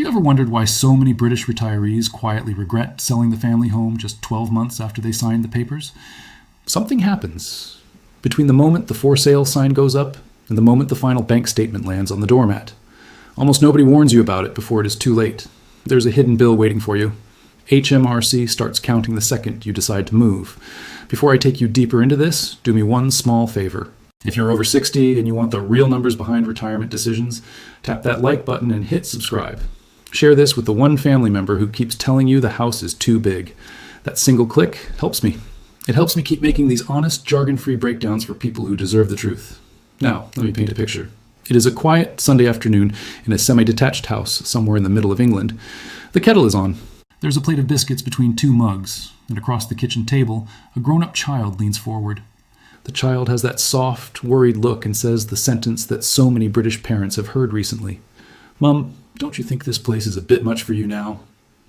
ever wondered why so many British retirees quietly regret selling the family home just 12 months after they signed the papers? Something happens between the moment the for sale sign goes up and the moment the final bank statement lands on the doormat. Almost nobody warns you about it before it is too late. There's a hidden bill waiting for you. HMRC starts counting the second you decide to move. Before I take you deeper into this, do me one small favor. If you're over 60 and you want the real numbers behind retirement decisions, tap that like button and hit subscribe. Share this with the one family member who keeps telling you the house is too big. That single click helps me. It helps me keep making these honest, jargon-free breakdowns for people who deserve the truth. Now, let me paint a picture. It is a quiet Sunday afternoon in a semi-detached house somewhere in the middle of England. The kettle is on. There's a plate of biscuits between two mugs, and across the kitchen table, a grown-up child leans forward. The child has that soft, worried look and says the sentence that so many British parents have heard recently. "Mum, don't you think this place is a bit much for you now?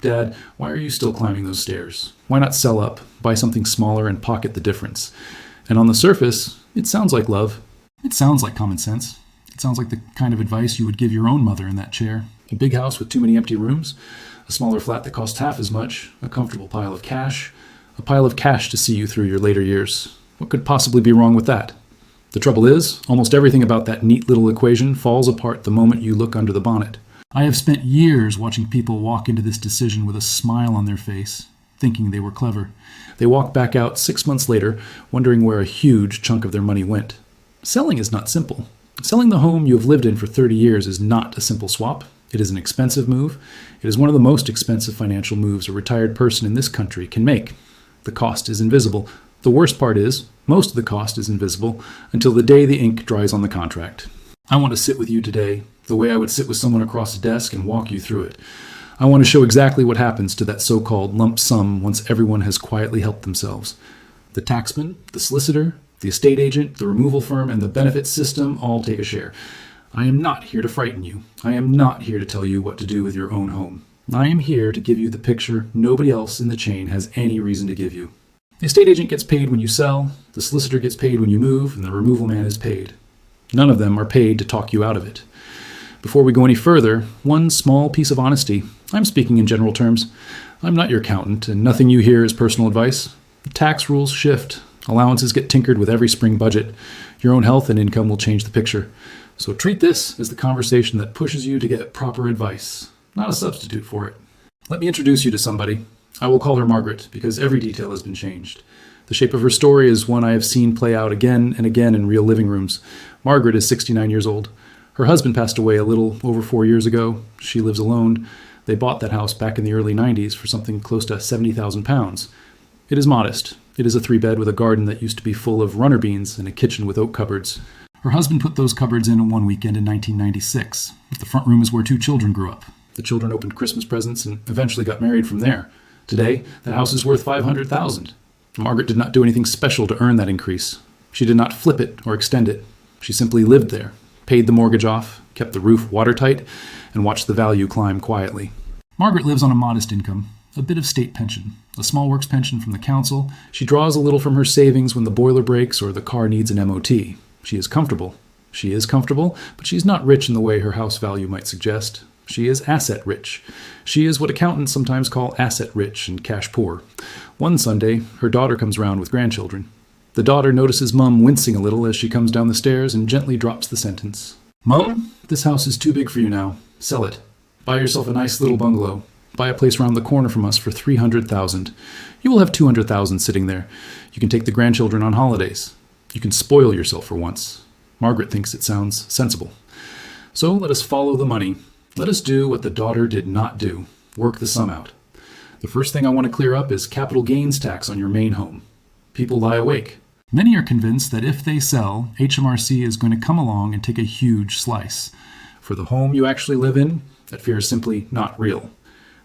Dad, why are you still climbing those stairs? Why not sell up, buy something smaller, and pocket the difference?" And on the surface, it sounds like love. It sounds like common sense. It sounds like the kind of advice you would give your own mother in that chair. A big house with too many empty rooms, a smaller flat that costs half as much, a comfortable pile of cash to see you through your later years. What could possibly be wrong with that? The trouble is, almost everything about that neat little equation falls apart the moment you look under the bonnet. I have spent years watching people walk into this decision with a smile on their face, thinking they were clever. They walk back out 6 months later, wondering where a huge chunk of their money went. Selling is not simple. Selling the home you have lived in for 30 years is not a simple swap. It is an expensive move. It is one of the most expensive financial moves a retired person in this country can make. The cost is invisible. The worst part is, most of the cost is invisible until the day the ink dries on the contract. I want to sit with you today the way I would sit with someone across a desk and walk you through it. I want to show exactly what happens to that so-called lump sum once everyone has quietly helped themselves. The taxman, the solicitor, the estate agent, the removal firm, and the benefits system all take a share. I am not here to frighten you. I am not here to tell you what to do with your own home. I am here to give you the picture nobody else in the chain has any reason to give you. The estate agent gets paid when you sell, the solicitor gets paid when you move, and the removal man is paid. None of them are paid to talk you out of it. Before we go any further, one small piece of honesty. I'm speaking in general terms. I'm not your accountant, and nothing you hear is personal advice. The tax rules shift. Allowances get tinkered with every spring budget. Your own health and income will change the picture. So treat this as the conversation that pushes you to get proper advice, not a substitute for it. Let me introduce you to somebody. I will call her Margaret, because every detail has been changed. The shape of her story is one I have seen play out again and again in real living rooms. Margaret is 69 years old. Her husband passed away a little over 4 years ago. She lives alone. They bought that house back in the early 90s for something close to £70,000. It is modest. It is a 3-bed with a garden that used to be full of runner beans and a kitchen with oak cupboards. Her husband put those cupboards in one weekend in 1996. The front room is where 2 children grew up. The children opened Christmas presents and eventually got married from there. Today, that house is worth $500,000. Margaret did not do anything special to earn that increase. She did not flip it or extend it. She simply lived there, paid the mortgage off, kept the roof watertight, and watched the value climb quietly. Margaret lives on a modest income, a bit of state pension, a small works pension from the council. She draws a little from her savings when the boiler breaks or the car needs an MOT. She is comfortable. She is comfortable, but she's not rich in the way her house value might suggest. She is asset rich. She is what accountants sometimes call asset rich and cash poor. One Sunday, her daughter comes round with grandchildren. The daughter notices Mum wincing a little as she comes down the stairs and gently drops the sentence. "Mum, this house is too big for you now. Sell it. Buy yourself a nice little bungalow. Buy a place round the corner from us for $300,000. You will have $200,000 sitting there. You can take the grandchildren on holidays. You can spoil yourself for once." Margaret thinks it sounds sensible. So let us follow the money. Let us do what the daughter did not do. Work the sum out. The first thing I want to clear up is capital gains tax on your main home. People lie awake. Many are convinced that if they sell, HMRC is going to come along and take a huge slice. For the home you actually live in, that fear is simply not real.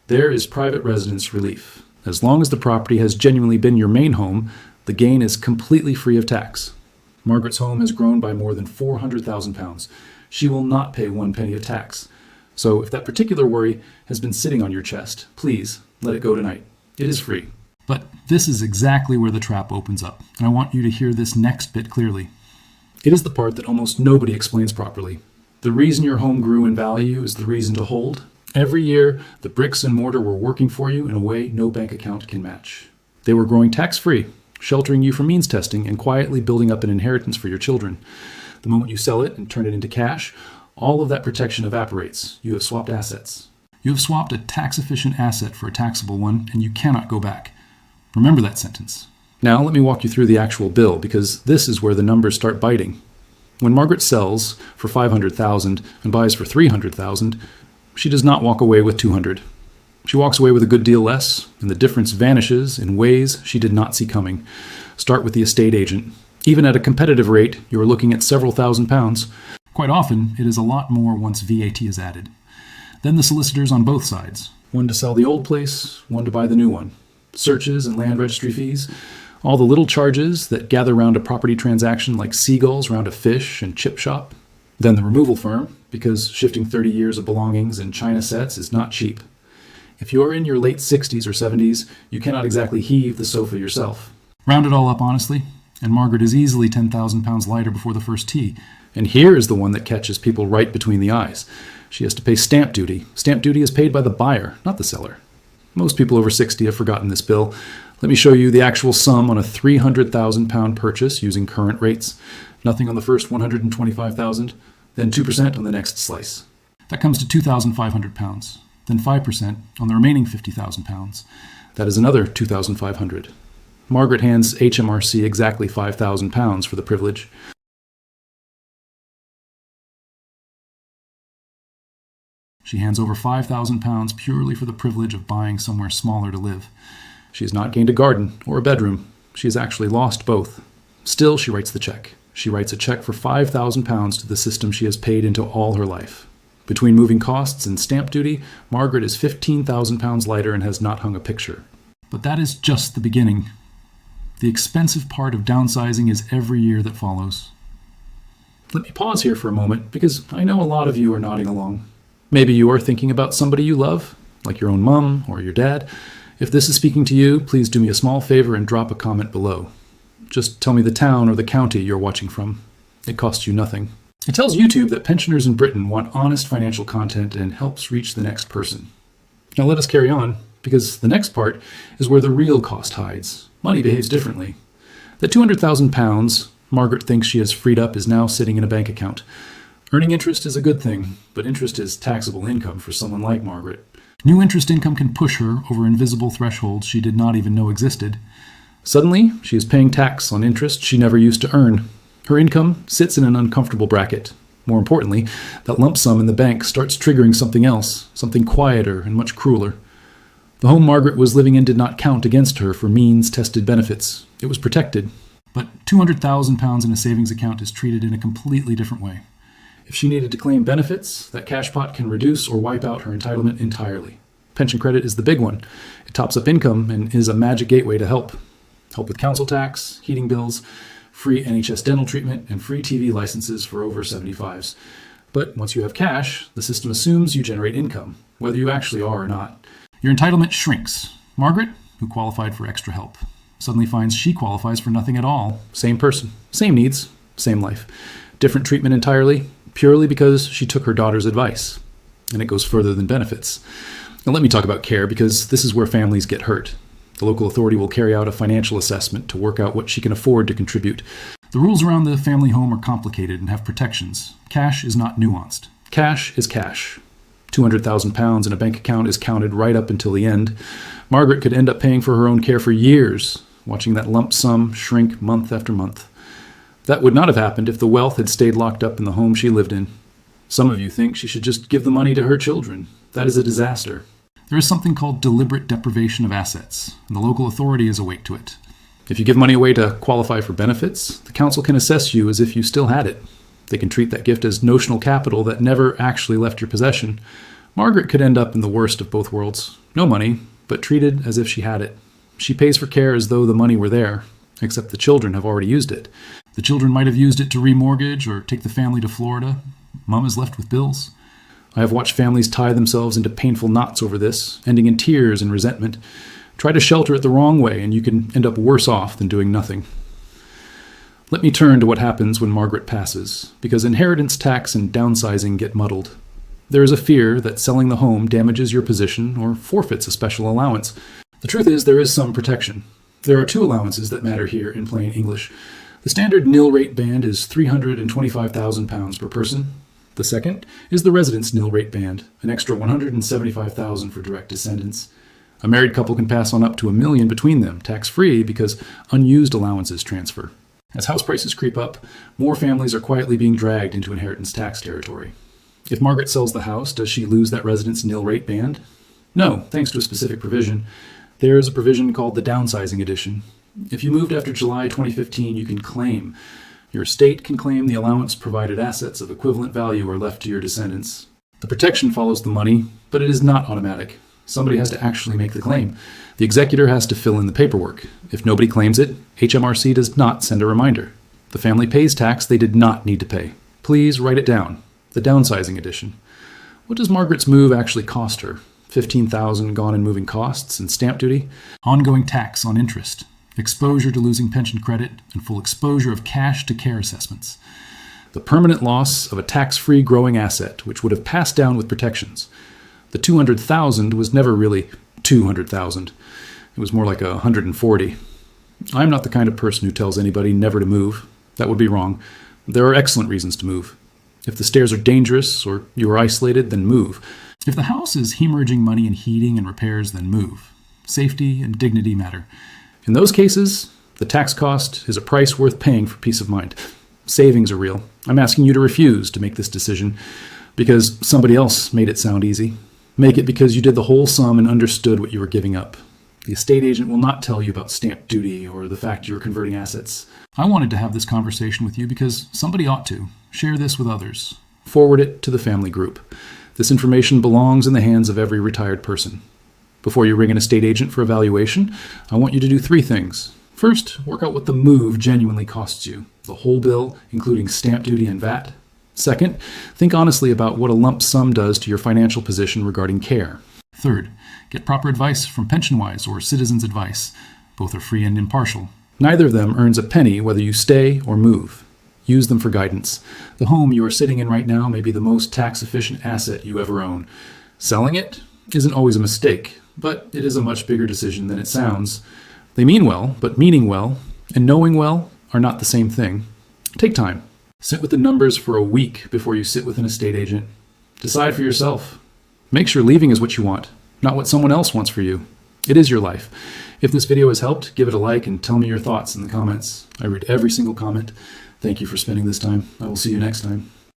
There is private residence relief. As long as the property has genuinely been your main home, the gain is completely free of tax. Margaret's home has grown by more than £400,000. She will not pay 1 penny of tax. So if that particular worry has been sitting on your chest, please let it go tonight. It is free. But this is exactly where the trap opens up, and I want you to hear this next bit clearly. It is the part that almost nobody explains properly. The reason your home grew in value is the reason to hold. Every year, the bricks and mortar were working for you in a way no bank account can match. They were growing tax-free, sheltering you from means testing, and quietly building up an inheritance for your children. The moment you sell it and turn it into cash, all of that protection evaporates. You have swapped assets. You have swapped a tax-efficient asset for a taxable one, and you cannot go back. Remember that sentence. Now let me walk you through the actual bill, because this is where the numbers start biting. When Margaret sells for $500,000 and buys for $300,000, she does not walk away with $200,000. She walks away with a good deal less, and the difference vanishes in ways she did not see coming. Start with the estate agent. Even at a competitive rate, you are looking at several £1,000s. Quite often, it is a lot more once VAT is added. Then the solicitors on both sides. One to sell the old place, one to buy the new one. Searches and land registry fees. All the little charges that gather round a property transaction like seagulls round a fish and chip shop. Then the removal firm, because shifting 30 years of belongings and china sets is not cheap. If you are in your late 60s or 70s, you cannot exactly heave the sofa yourself. Round it all up honestly, and Margaret is easily 10,000 pounds lighter before the first tea. And here is the one that catches people right between the eyes. She has to pay stamp duty. Stamp duty is paid by the buyer, not the seller. Most people over 60 have forgotten this bill. Let me show you the actual sum on a 300,000 pound purchase using current rates. Nothing on the first 125,000, then 2% on the next slice. That comes to 2,500 pounds, then 5% on the remaining 50,000 pounds. That is another 2,500. Margaret hands HMRC exactly 5,000 pounds for the privilege. She hands over 5,000 pounds purely for the privilege of buying somewhere smaller to live. She has not gained a garden or a bedroom. She has actually lost both. Still, she writes the check. She writes a check for 5,000 pounds to the system she has paid into all her life. Between moving costs and stamp duty, Margaret is 15,000 pounds lighter and has not hung a picture. But that is just the beginning. The expensive part of downsizing is every year that follows. Let me pause here for a moment, because I know a lot of you are nodding along. Maybe you are thinking about somebody you love, like your own mom or your dad. If this is speaking to you, please do me a small favor and drop a comment below. Just tell me the town or the county you're watching from. It costs you nothing. It tells YouTube that pensioners in Britain want honest financial content and helps reach the next person. Now let us carry on, because the next part is where the real cost hides. Money behaves differently. The 200,000 pounds Margaret thinks she has freed up is now sitting in a bank account. Earning interest is a good thing, but interest is taxable income for someone like Margaret. New interest income can push her over invisible thresholds she did not even know existed. Suddenly, she is paying tax on interest she never used to earn. Her income sits in an uncomfortable bracket. More importantly, that lump sum in the bank starts triggering something else, something quieter and much crueler. The home Margaret was living in did not count against her for means-tested benefits. It was protected. But 200,000 pounds in a savings account is treated in a completely different way. If she needed to claim benefits, that cash pot can reduce or wipe out her entitlement entirely. Pension credit is the big one. It tops up income and is a magic gateway to help. Help with council tax, heating bills, free NHS dental treatment, and free TV licenses for over 75s. But once you have cash, the system assumes you generate income, whether you actually are or not. Your entitlement shrinks. Margaret, who qualified for extra help, suddenly finds she qualifies for nothing at all. Same person, same needs, same life. Different treatment entirely, purely because she took her daughter's advice. And it goes further than benefits. Now let me talk about care, because this is where families get hurt. The local authority will carry out a financial assessment to work out what she can afford to contribute. The rules around the family home are complicated and have protections. Cash is not nuanced. Cash is cash. 200,000 pounds in a bank account is counted right up until the end. Margaret could end up paying for her own care for years, watching that lump sum shrink month after month. That would not have happened if the wealth had stayed locked up in the home she lived in. Some of you think she should just give the money to her children. That is a disaster. There is something called deliberate deprivation of assets, and the local authority is awake to it. If you give money away to qualify for benefits, the council can assess you as if you still had it. They can treat that gift as notional capital that never actually left your possession. Margaret could end up in the worst of both worlds. No money, but treated as if she had it. She pays for care as though the money were there, except the children have already used it. The children might have used it to remortgage or take the family to Florida. Mom is left with bills. I have watched families tie themselves into painful knots over this, ending in tears and resentment. Try to shelter it the wrong way, and you can end up worse off than doing nothing. Let me turn to what happens when Margaret passes, because inheritance tax and downsizing get muddled. There is a fear that selling the home damages your position or forfeits a special allowance. The truth is, there is some protection. There are two allowances that matter here in plain English. The standard nil rate band is £325,000 per person. The second is the residence nil rate band, an extra $175,000 for direct descendants. A married couple can pass on up to $1 million between them, tax-free, because unused allowances transfer. As house prices creep up, more families are quietly being dragged into inheritance tax territory. If Margaret sells the house, does she lose that residence nil rate band? No, thanks to a specific provision. There is a provision called the Downsizing Edition. If you moved after July 2015, you can claim. Your estate can claim the allowance provided assets of equivalent value are left to your descendants. The protection follows the money, but it is not automatic. Somebody has to actually make the claim. The executor has to fill in the paperwork. If nobody claims it, HMRC does not send a reminder. The family pays tax they did not need to pay. Please write it down. The Downsizing Edition. What does Margaret's move actually cost her? $15,000 gone in moving costs and stamp duty? Ongoing tax on interest. Exposure to losing pension credit, and full exposure of cash to care assessments. The permanent loss of a tax-free growing asset, which would have passed down with protections. The $200,000 was never really $200,000. It was more like $140,000. I'm not the kind of person who tells anybody never to move. That would be wrong. There are excellent reasons to move. If the stairs are dangerous or you are isolated, then move. If the house is hemorrhaging money in heating and repairs, then move. Safety and dignity matter. In those cases, the tax cost is a price worth paying for peace of mind. Savings are real. I'm asking you to refuse to make this decision because somebody else made it sound easy. Make it because you did the whole sum and understood what you were giving up. The estate agent will not tell you about stamp duty or the fact you are converting assets. I wanted to have this conversation with you because somebody ought to. Share this with others. Forward it to the family group. This information belongs in the hands of every retired person. Before you ring an estate agent for evaluation, I want you to do 3 things. First, work out what the move genuinely costs you, the whole bill, including stamp duty and VAT. Second, think honestly about what a lump sum does to your financial position regarding care. Third, get proper advice from PensionWise or Citizens Advice. Both are free and impartial. Neither of them earns a penny whether you stay or move. Use them for guidance. The home you are sitting in right now may be the most tax-efficient asset you ever own. Selling it isn't always a mistake, but it is a much bigger decision than it sounds. They mean well, but meaning well and knowing well are not the same thing. Take time. Sit with the numbers for a week before you sit with an estate agent. Decide for yourself. Make sure leaving is what you want, not what someone else wants for you. It is your life. If this video has helped, give it a like and tell me your thoughts in the comments. I read every single comment. Thank you for spending this time. I will see you next time.